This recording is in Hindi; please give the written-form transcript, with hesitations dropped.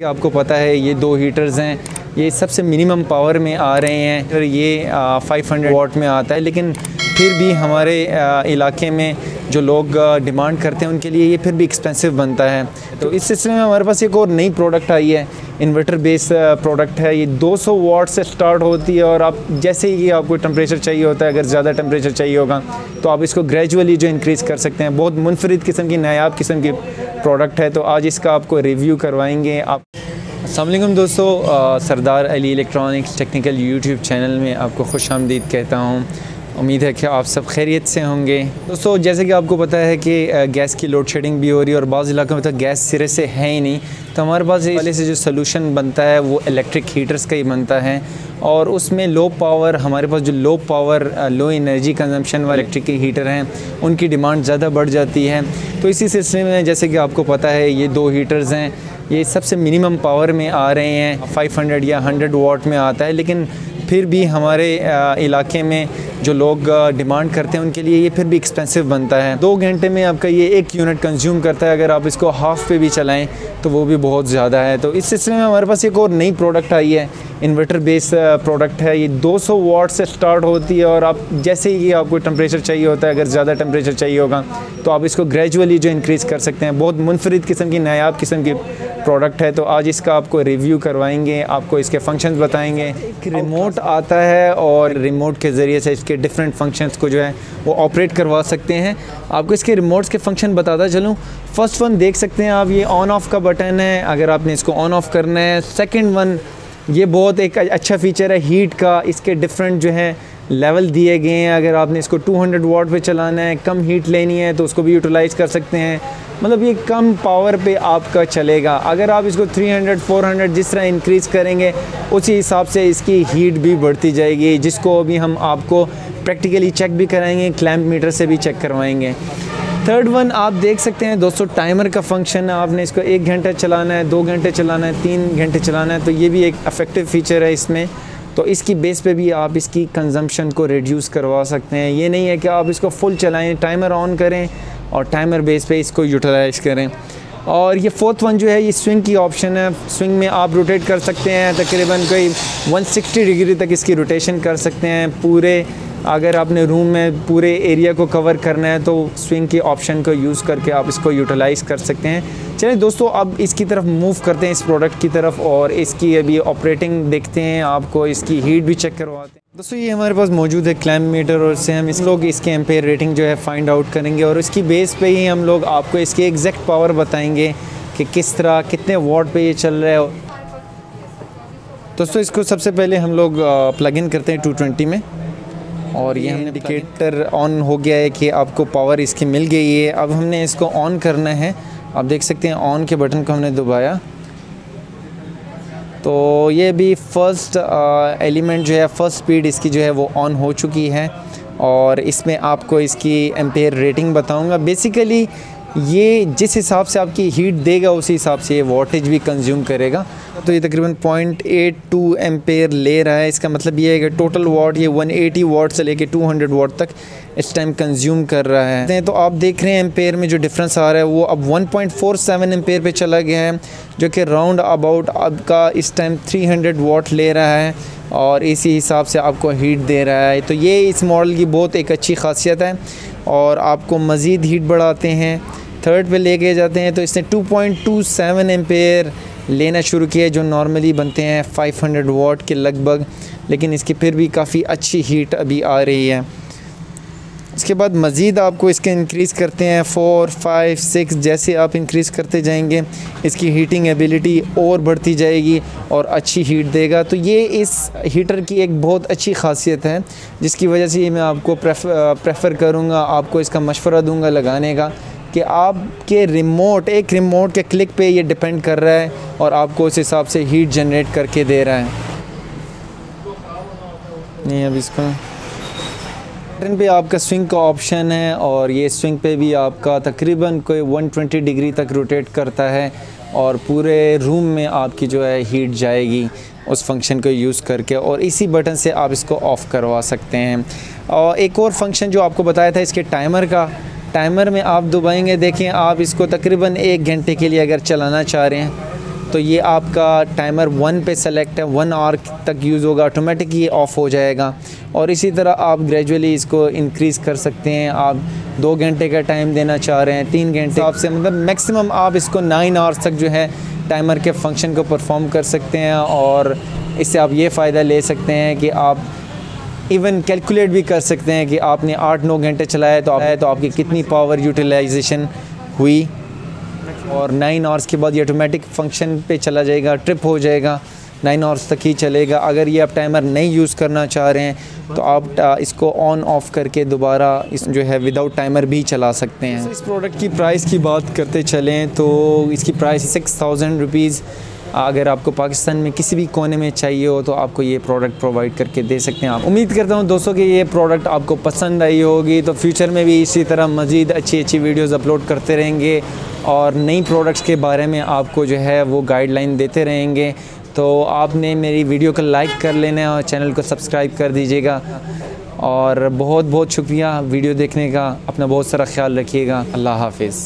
आपको पता है ये दो हीटर्स हैं, ये सबसे मिनिमम पावर में आ रहे हैं। फिर ये 500 वाट में आता है, लेकिन फिर भी हमारे इलाके में जो लोग डिमांड करते हैं उनके लिए ये फिर भी एक्सपेंसिव बनता है। तो इस सिलसिले में हमारे पास एक और नई प्रोडक्ट आई है, इन्वर्टर बेस प्रोडक्ट है। ये 200 वाट से स्टार्ट होती है और आप जैसे ही आपको टेम्परेचर चाहिए होता है, अगर ज़्यादा टेम्परेचर चाहिए होगा तो आप इसको ग्रेजुअली जो इंक्रीज़ कर सकते हैं। बहुत मुनफरिद किस्म की, नायाब किस्म की प्रोडक्ट है। तो आज इसका आपको रिव्यू करवाएंगे। आप अस्सलाम वालेकुम दोस्तों, Sardar Ali electronics technical YouTube channel में आपको खुशामदीद कहता हूँ। उम्मीद है कि आप सब खैरियत से होंगे। दोस्तों, जैसे कि आपको पता है कि गैस की लोड शेडिंग भी हो रही है और बाज़ इलाकों में तो गैस सिरे से है ही नहीं, तो हमारे पास इस वाले से जो सलूशन बनता है वो इलेक्ट्रिक हीटर्स का ही बनता है। और उसमें लो पावर, हमारे पास जो low power low energy consumption वाले इलेक्ट्रिक के हीटर हैं उनकी डिमांड ज़्यादा बढ़ जाती है। तो इसी सिलसिले में जैसे कि आपको पता है ये दो हीटर्स हैं, ये सबसे मिनिमम पावर में आ रहे हैं। 500 या 100 वाट में आता है, लेकिन फिर भी हमारे इलाके में जो लोग डिमांड करते हैं उनके लिए ये फिर भी एक्सपेंसिव बनता है। 2 घंटे में आपका ये 1 यूनिट कंज्यूम करता है। अगर आप इसको हाफ़ पे भी चलाएं तो वो भी बहुत ज़्यादा है। तो इस सिलसिले में हमारे पास एक और नई प्रोडक्ट आई है, इन्वर्टर बेस प्रोडक्ट है। ये 200 वाट से स्टार्ट होती है और आप जैसे ही आपको टेम्परेचर चाहिए होता है, अगर ज़्यादा टेम्परेचर चाहिए होगा तो आप इसको ग्रेजुअली जो इंक्रीज़ कर सकते हैं। बहुत मुनफरिद किस्म की, नायाब किस्म की प्रोडक्ट है। तो आज इसका आपको रिव्यू करवाएंगे, आपको इसके फंक्शंस बताएंगे। एक रिमोट आता है और रिमोट के ज़रिए से इसके डिफरेंट फंक्शंस को जो है वो ऑपरेट करवा सकते हैं। आपको इसके रिमोट्स के फंक्शन बताता चलूँ। फर्स्ट वन देख सकते हैं आप, ये ऑन ऑफ़ का बटन है, अगर आपने इसको ऑन ऑफ़ करना है। सेकंड वन, ये बहुत एक अच्छा फ़ीचर है हीट का, इसके डिफरेंट जो है लेवल दिए गए हैं। अगर आपने इसको 200 वाट पे चलाना है, कम हीट लेनी है तो उसको भी यूटिलाइज़ कर सकते हैं। मतलब ये कम पावर पे आपका चलेगा। अगर आप इसको 300 400 जिस तरह इंक्रीज़ करेंगे उसी हिसाब से इसकी हीट भी बढ़ती जाएगी, जिसको अभी हम आपको प्रैक्टिकली चेक भी कराएंगे, क्लैंप मीटर से भी चेक करवाएंगे। थर्ड वन आप देख सकते हैं दोस्तों, टाइमर का फंक्शन है। आपने इसको 1 घंटा चलाना है, 2 घंटे चलाना है, 3 घंटे चलाना है, तो ये भी एक इफ़ेक्टिव फ़ीचर है इसमें। तो इसकी बेस पे भी आप इसकी कंजम्पशन को रिड्यूस करवा सकते हैं। ये नहीं है कि आप इसको फुल चलाएं, टाइमर ऑन करें और टाइमर बेस पे इसको यूटिलाइज़ करें। और ये फोर्थ वन जो है, ये स्विंग की ऑप्शन है। स्विंग में आप रोटेट कर सकते हैं, तकरीबन कोई 160 डिग्री तक इसकी रोटेशन कर सकते हैं। पूरे अगर आपने रूम में पूरे एरिया को कवर करना है तो स्विंग की ऑप्शन को यूज़ करके आप इसको यूटिलाइज़ कर सकते हैं। चलिए दोस्तों, अब इसकी तरफ मूव करते हैं, इस प्रोडक्ट की तरफ, और इसकी अभी ऑपरेटिंग देखते हैं, आपको इसकी हीट भी चेक करवाते हैं। दोस्तों, ये हमारे पास मौजूद है क्लैंप मीटर, और इससे हम इस लोग इसके एम्पेयर रेटिंग जो है फाइंड आउट करेंगे और इसकी बेस पे ही हम लोग आपको इसकी एग्जैक्ट पावर बताएंगे कि किस तरह कितने वाट पे ये चल रहा है। दोस्तों, इसको सबसे पहले हम लोग प्लग इन करते हैं 220 में, और ये हमने इंडिकेटर ऑन हो गया है कि आपको पावर इसकी मिल गई है। अब हमने इसको ऑन करना है। आप देख सकते हैं ऑन के बटन को हमने दबाया तो ये भी फर्स्ट एलिमेंट जो है, फर्स्ट स्पीड इसकी जो है वो ऑन हो चुकी है। और इसमें आपको इसकी एम्पेयर रेटिंग बताऊंगा। बेसिकली ये जिस हिसाब से आपकी हीट देगा उसी हिसाब से ये वाटेज भी कंज्यूम करेगा। तो ये तकरीबन 0.82 एम्पेयर ले रहा है। इसका मतलब ये है कि टोटल वाट ये 180 वाट से लेके 200 वाट तक इस टाइम कंज्यूम कर रहा है। तो आप देख रहे हैं एम्पेयर में जो डिफरेंस आ रहा है वो अब 1.47 एम्पेयर पे चला गया है, जो कि राउंड अबाउट आपका इस टाइम 300 वाट ले रहा है और इसी हिसाब से आपको हीट दे रहा है। तो ये इस मॉडल की बहुत एक अच्छी खासियत है। और आपको मज़ीद हीट बढ़ाते हैं, थर्ड पे लेके जाते हैं तो इसने 2.27 एम्पेयर लेना शुरू किया, जो नॉर्मली बनते हैं 500 वाट के लगभग, लेकिन इसकी फिर भी काफ़ी अच्छी हीट अभी आ रही है। इसके बाद मज़ीद आपको इसके इंक्रीज़ करते हैं 4, 5, 6, जैसे आप इंक्रीज़ करते जाएंगे इसकी हीटिंग एबिलिटी और बढ़ती जाएगी और अच्छी हीट देगा। तो ये इस हीटर की एक बहुत अच्छी खासियत है, जिसकी वजह से मैं आपको प्रेफर करूँगा, आपको इसका मशवरा दूँगा लगाने का, कि आपके एक रिमोट के क्लिक पे ये डिपेंड कर रहा है और आपको उस हिसाब से हीट जनरेट करके दे रहा है। नहीं, अब इसको बटन पे आपका स्विंग का ऑप्शन है और ये स्विंग पे भी आपका तकरीबन कोई 120 डिग्री तक रोटेट करता है और पूरे रूम में आपकी जो है हीट जाएगी उस फंक्शन को यूज़ करके, और इसी बटन से आप इसको ऑफ़ करवा सकते हैं। और एक और फंक्शन जो आपको बताया था इसके टाइमर का, टाइमर में आप दबाएंगे, देखें आप इसको तकरीबन 1 घंटे के लिए अगर चलाना चाह रहे हैं तो ये आपका टाइमर 1 पे सेलेक्ट है, 1 आवर तक यूज़ होगा, ऑटोमेटिक ये ऑफ़ हो जाएगा। और इसी तरह आप ग्रेजुअली इसको इंक्रीज़ कर सकते हैं। आप 2 घंटे का टाइम देना चाह रहे हैं, 3 घंटे आपसे, मतलब मैक्सिमम आप इसको 9 आवर्स तक जो है टाइमर के फंक्शन को परफॉर्म कर सकते हैं। और इससे आप ये फ़ायदा ले सकते हैं कि आप इवन कैलकुलेट भी कर सकते हैं कि आपने 8-9 घंटे चलाया तो आपकी कितनी पावर यूटिलाइजेशन हुई। और 9 आवर्स के बाद ये ऑटोमेटिक फंक्शन पे चला जाएगा, ट्रिप हो जाएगा, 9 आवर्स तक ही चलेगा। अगर ये आप टाइमर नहीं यूज़ करना चाह रहे हैं तो आप इसको ऑन ऑफ़ करके दोबारा इस जो है विदाउट टाइमर भी चला सकते हैं। इस प्रोडक्ट की प्राइस की बात करते चलें तो इसकी प्राइस 6000 रुपीज़। अगर आपको पाकिस्तान में किसी भी कोने में चाहिए हो तो आपको ये प्रोडक्ट प्रोवाइड करके दे सकते हैं। आप उम्मीद करता हूँ दोस्तों कि ये प्रोडक्ट आपको पसंद आई होगी। तो फ्यूचर में भी इसी तरह मज़ीद अच्छी वीडियोज़ अपलोड करते रहेंगे और नई प्रोडक्ट्स के बारे में आपको जो है वो गाइडलाइन देते रहेंगे। तो आपने मेरी वीडियो को लाइक कर लेना है और चैनल को सब्सक्राइब कर दीजिएगा। और बहुत बहुत शुक्रिया वीडियो देखने का। अपना बहुत सारा ख्याल रखिएगा। अल्लाह हाफिज़।